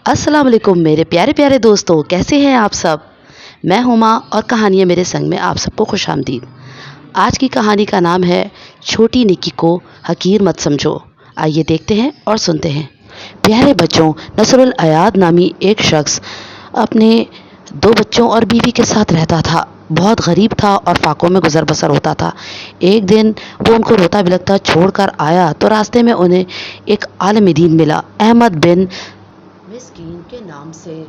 अस्सलाम वालेकुम मेरे प्यारे प्यारे दोस्तों, कैसे हैं आप सब। मैं हुमा और कहानियाँ मेरे संग में आप सबको खुश आमदीद। आज की कहानी का नाम है छोटी निक्की को हकीर मत समझो। आइए देखते हैं और सुनते हैं। प्यारे बच्चों, नसरुल अयाद नामी एक शख्स अपने 2 बच्चों और बीवी के साथ रहता था। बहुत गरीब था और फाकों में गुजर बसर होता था। एक दिन वो उनको रोता बिलखता छोड़कर आया तो रास्ते में उन्हें एक आलिम दीन मिला, अहमद बिन मिस्कीन के नाम से।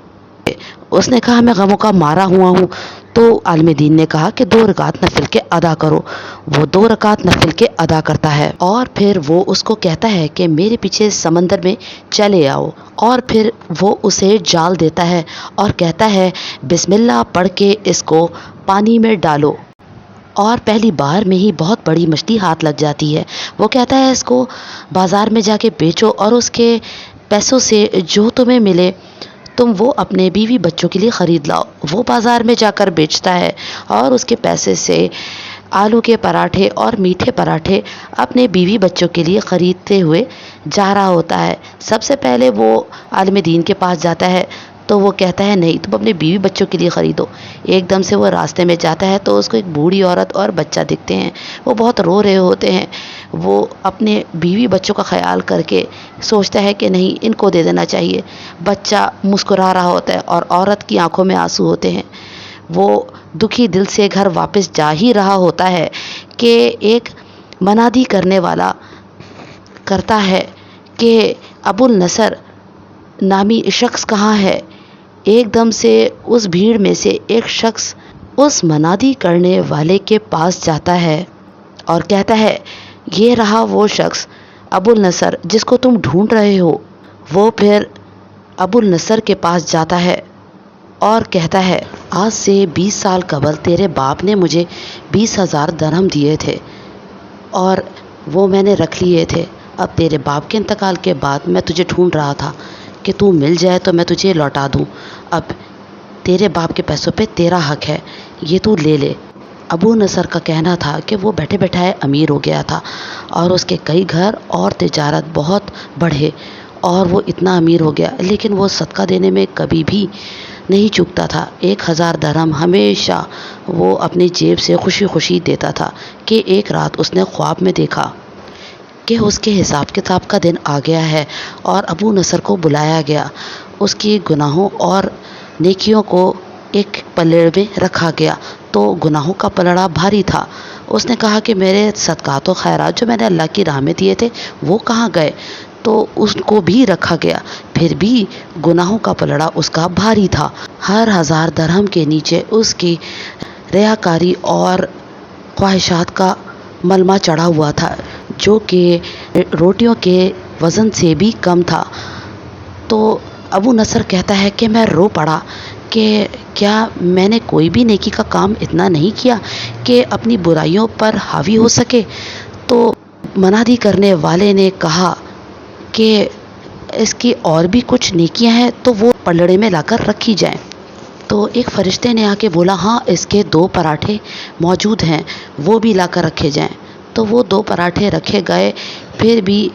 उसने कहा, मैं गमों का मारा हुआ हूँ। तो आलिम दीन ने कहा कि 2 रकात नफिल के अदा करो। वो 2 रकात नफिल के अदा करता है और फिर वो उसको कहता है कि मेरे पीछे समंदर में चले आओ, और फिर वो उसे जाल देता है और कहता है बिस्मिल्लाह पढ़ के इसको पानी में डालो, और पहली बार में ही बहुत बड़ी मछली हाथ लग जाती है। वो कहता है इसको बाज़ार में जाके बेचो और उसके पैसों से जो तुम्हें मिले तुम वो अपने बीवी बच्चों के लिए ख़रीद लाओ। वो बाज़ार में जाकर बेचता है और उसके पैसे से आलू के पराठे और मीठे पराठे अपने बीवी बच्चों के लिए ख़रीदते हुए जा रहा होता है। सबसे पहले वो आलिम दीन के पास जाता है तो वो कहता है नहीं, तुम अपने बीवी बच्चों के लिए ख़रीदो। एकदम से वो रास्ते में जाता है तो उसको एक बूढ़ी औरत और बच्चा दिखते हैं। वो बहुत रो रहे होते हैं। वो अपने बीवी बच्चों का ख्याल करके सोचता है कि नहीं, इनको दे देना चाहिए। बच्चा मुस्कुरा रहा होता है और औरत की आंखों में आंसू होते हैं। वो दुखी दिल से घर वापस जा ही रहा होता है कि एक मनादी करने वाला करता है कि अबुल नसर नामी शख्स कहाँ है। एकदम से उस भीड़ में से एक शख्स उस मनादी करने वाले के पास जाता है और कहता है, ये रहा वो शख्स अबुल नसर जिसको तुम ढूंढ रहे हो। वो फिर अबुल नसर के पास जाता है और कहता है, आज से 20 साल कबल तेरे बाप ने मुझे 20,000 दरहम दिए थे और वो मैंने रख लिए थे। अब तेरे बाप के इंतकाल के बाद मैं तुझे ढूंढ रहा था कि तू मिल जाए तो मैं तुझे लौटा दूं। अब तेरे बाप के पैसों पे तेरा हक है, ये तू ले ले। अबू नसर का कहना था कि वो बैठे बैठाए अमीर हो गया था और उसके कई घर और तिजारत बहुत बढ़े और वो इतना अमीर हो गया, लेकिन वो सदका देने में कभी भी नहीं चूकता था। 1,000 दरहम हमेशा वो अपनी जेब से खुशी खुशी देता था कि एक रात उसने ख्वाब में देखा कि उसके हिसाब किताब का दिन आ गया है और अबू नसर को बुलाया गया। उसकी गुनाहों और नेकियों को एक पलड़े में रखा गया तो गुनाहों का पलड़ा भारी था। उसने कहा कि मेरे सदकात व खैरात जो मैंने अल्लाह की राह में दिए थे वो कहाँ गए, तो उसको भी रखा गया। फिर भी गुनाहों का पलड़ा उसका भारी था। हर 1,000 दरहम के नीचे उसकी रियाकारी और ख्वाहिशात का मलमा चढ़ा हुआ था जो कि रोटियों के वज़न से भी कम था। तो अबू नसर कहता है कि मैं रो पड़ा कि क्या मैंने कोई भी नेकी का काम इतना नहीं किया कि अपनी बुराइयों पर हावी हो सके। तो मनादी करने वाले ने कहा कि इसकी और भी कुछ नेकियां हैं तो वो पलड़े में लाकर रखी जाएं। तो एक फरिश्ते ने आके बोला, हाँ इसके 2 पराठे मौजूद हैं, वो भी लाकर रखे जाएं। तो वो 2 पराठे रखे गए। फिर भी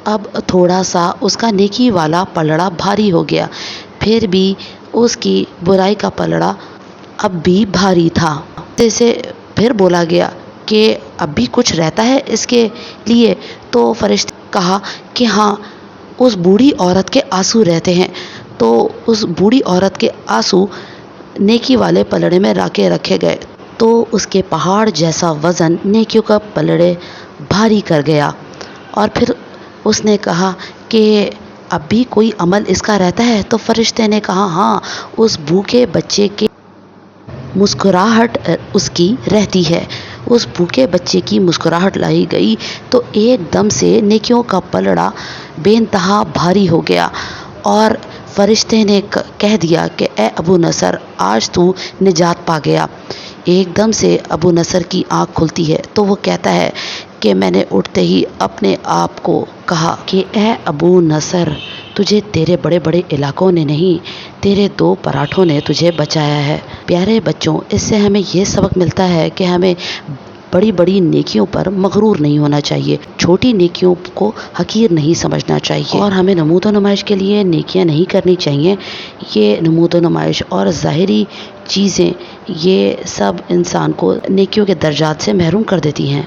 अब थोड़ा सा उसका नेकी वाला पलड़ा भारी हो गया। फिर भी उसकी बुराई का पलड़ा अब भी भारी था। जैसे फिर बोला गया कि अब भी कुछ रहता है इसके लिए। तो फरिश्ते कहा कि हाँ, उस बूढ़ी औरत के आंसू रहते हैं। तो उस बूढ़ी औरत के आंसू नेकी वाले पलड़े में लाके रखे गए तो उसके पहाड़ जैसा वज़न नेकियों का पलड़े भारी कर गया। और फिर उसने कहा कि अब भी कोई अमल इसका रहता है। तो फरिश्ते ने कहा, हाँ उस भूखे बच्चे के मुस्कुराहट उसकी रहती है। उस भूखे बच्चे की मुस्कुराहट लाई गई तो एकदम से नेकियों का पलड़ा बेइंतहा भारी हो गया और फरिश्ते ने कह दिया कि ए अबू नसर, आज तू निजात पा गया। एकदम से अबू नसर की आँख खुलती है तो वो कहता है कि मैंने उठते ही अपने आप को कहा कि ए अबू नसर, तुझे तेरे बड़े बड़े इलाकों ने नहीं, तेरे 2 पराठों ने तुझे बचाया है। प्यारे बच्चों, इससे हमें ये सबक मिलता है कि हमें بڑی بڑی نیکیوں پر مغرور نہیں ہونا چاہیے، چھوٹی نیکیوں کو حقیر نہیں سمجھنا چاہیے، اور ہمیں نمود و نمائش کے لیے نیکیاں نہیں کرنی چاہیے۔ یہ نمود و نمائش اور ظاہری چیزیں یہ سب انسان کو نیکیوں کے درجات سے محروم کر دیتی ہیں۔